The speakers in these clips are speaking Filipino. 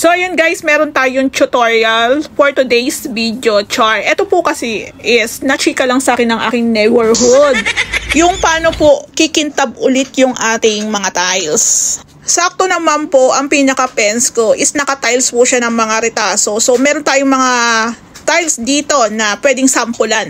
So ayun guys, meron tayong tutorial for today's video, char. Ito po kasi is nachika lang sa akin ng aking neighborhood. Yung paano po kikintab ulit yung ating mga tiles. Sakto naman po, ang pinaka-fence ko is naka-tiles po siya ng mga retaso. So meron tayong mga tiles dito na pwedeng sampulan.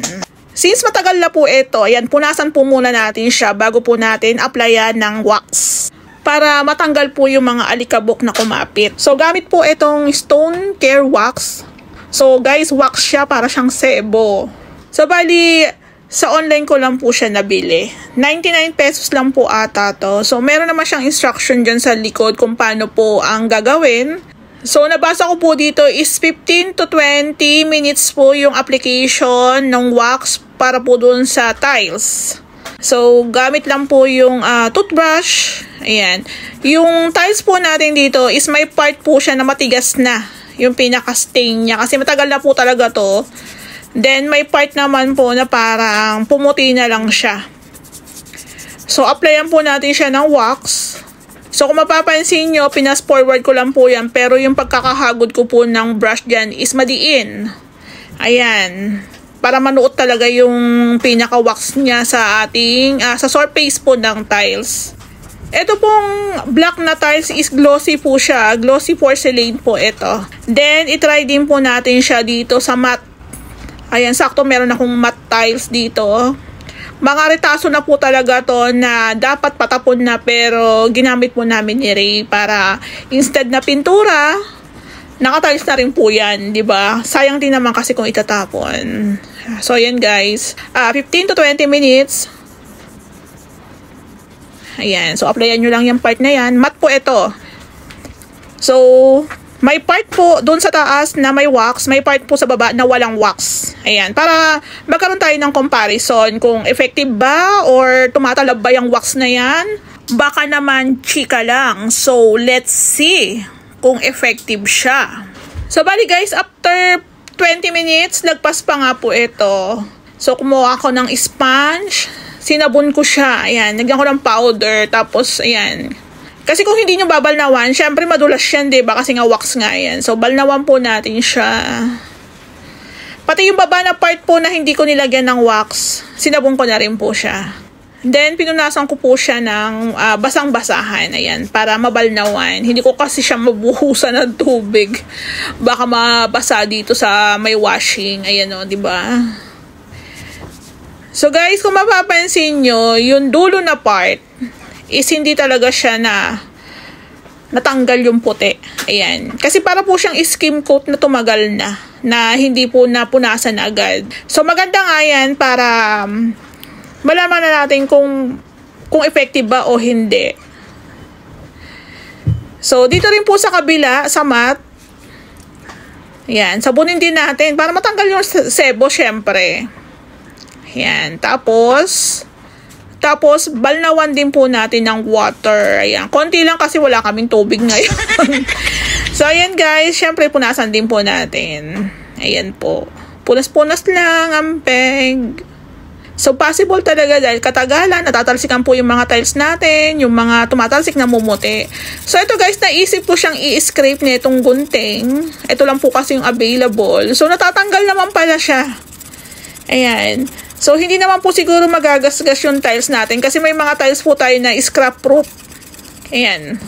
Since matagal na po ito, ayan, punasan po muna natin siya bago po natin applyan ng wax. Para matanggal po yung mga alikabok na kumapit. So, gamit po itong Stone Care Wax. So, guys, wax siya para siyang sebo. So, bali, sa online ko lang po siya nabili. 99 pesos lang po ata to. So, meron naman siyang instruction dyan sa likod kung paano po ang gagawin. So, nabasa ko po dito is 15 to 20 minutes po yung application ng wax para po dun sa tiles. So, gamit lang po yung toothbrush. Ayan. Yung tiles po natin dito is may part po siya na matigas na. Yung pinaka-stain niya. Kasi matagal na po talaga to. Then, may part naman po na parang pumuti na lang siya. So, applyan po natin siya ng wax. So, kung mapapansin nyo, pinas-forward ko lang po yan. Pero yung pagkakahagod ko po ng brush dyan is madiin. Ayan. Para manuot talaga yung pinaka-wax niya sa ating, sa surface po ng tiles. Ito pong black na tiles is glossy po siya. Glossy porcelain po ito. Then, itry din po natin siya dito sa matte. Ayan, sakto meron akong matte tiles dito. Mga retaso na po talaga to na dapat patapon na pero ginamit po namin ni Ray para instead na pintura, naka-tiles na rin po yan, di ba? Sayang din naman kasi kung itatapon. So, ayan guys. 15 to 20 minutes. Ayan. So, applyan nyo lang yung part na yan. Matte po ito. So, may part po doon sa taas na may wax. May part po sa baba na walang wax. Ayan. Para magkaroon tayo ng comparison kung effective ba or tumatalab ba yung wax na yan. Baka naman chika lang. So, let's see kung effective siya. So, bali guys, after 20 minutes, lagpas pa nga po ito. So, kumuha ako ng sponge. Sinabon ko siya. Ayan, nagyan ko ng powder. Tapos, ayan. Kasi kung hindi nyo babalnawan, syempre madulas yan, diba? Kasi nga wax nga yan. So, balnawan po natin siya. Pati yung baba na part po na hindi ko nilagyan ng wax, sinabon ko na rin po siya. Then, pinunasan ko po siya ng basang-basahan. Ayan, para mabalnawan. Hindi ko kasi siya mabuhusan ng tubig. Baka mabasa dito sa may washing. Ayan o, diba? So, guys, kung mapapansin nyo, yung dulo na part is hindi talaga siya na natanggal yung puti. Ayan. Kasi para po siyang skim coat na tumagal na hindi po napunasan agad. So, maganda nga yan para malaman na natin kung effective ba o hindi. So, dito rin po sa kabila, sa matte. Ayan, sabunin din natin para matanggal yung sebo, syempre. Ayan, tapos, balnawan din po natin ng water. Ayan, konti lang kasi wala kaming tubig ngayon. So, ayan guys, syempre punasan din po natin. Ayan po. Punas-punas lang ang peg. So, possible talaga dahil katagalan, natatalsikan po yung mga tiles natin, yung mga tumatalsik na mumuti. So, ito guys, naisip ko siyang i-scrape nitong gunting. Ito lang po kasi yung available. So, natatanggal naman pala siya. Ayan. So, hindi naman po siguro magagasgas yung tiles natin kasi may mga tiles po tayo na scrap proof. Ayan.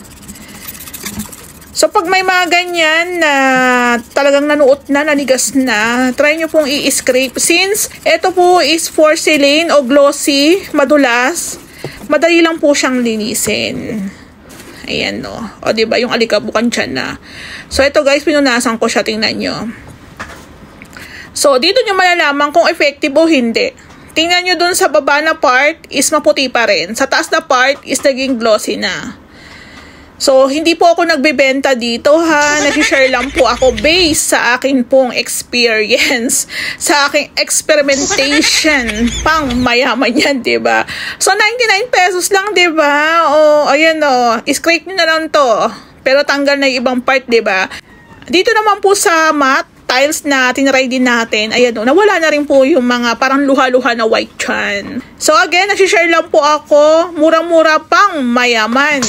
So, pag may mga ganyan na talagang nanuot na, nanigas na, try nyo pong i-scrape. Since ito po is porcelain o glossy, madulas, madali lang po siyang linisin. Ayan, no. O, diba, yung alikabukan dyan na. So, ito guys, pinunasan ko siya. Tingnan nyo. So, dito nyo malalaman kung effective o hindi. Tingnan nyo dun sa baba na part is maputi pa rin. Sa taas na part is naging glossy na. So, hindi po ako nagbebenta dito ha. Nag-share lang po ako based sa akin pong experience. Sa aking experimentation. Pang mayaman yan, diba? So, 99 pesos lang, diba? O, ayan o. Scrape nyo na lang to. Pero tanggal na yung ibang part, diba? Dito naman po sa matte tiles na tinry din natin, ayan o, nawala na rin po yung mga parang luha-luha na white chan. So again, nag-share lang po ako, murang-mura pang mayaman.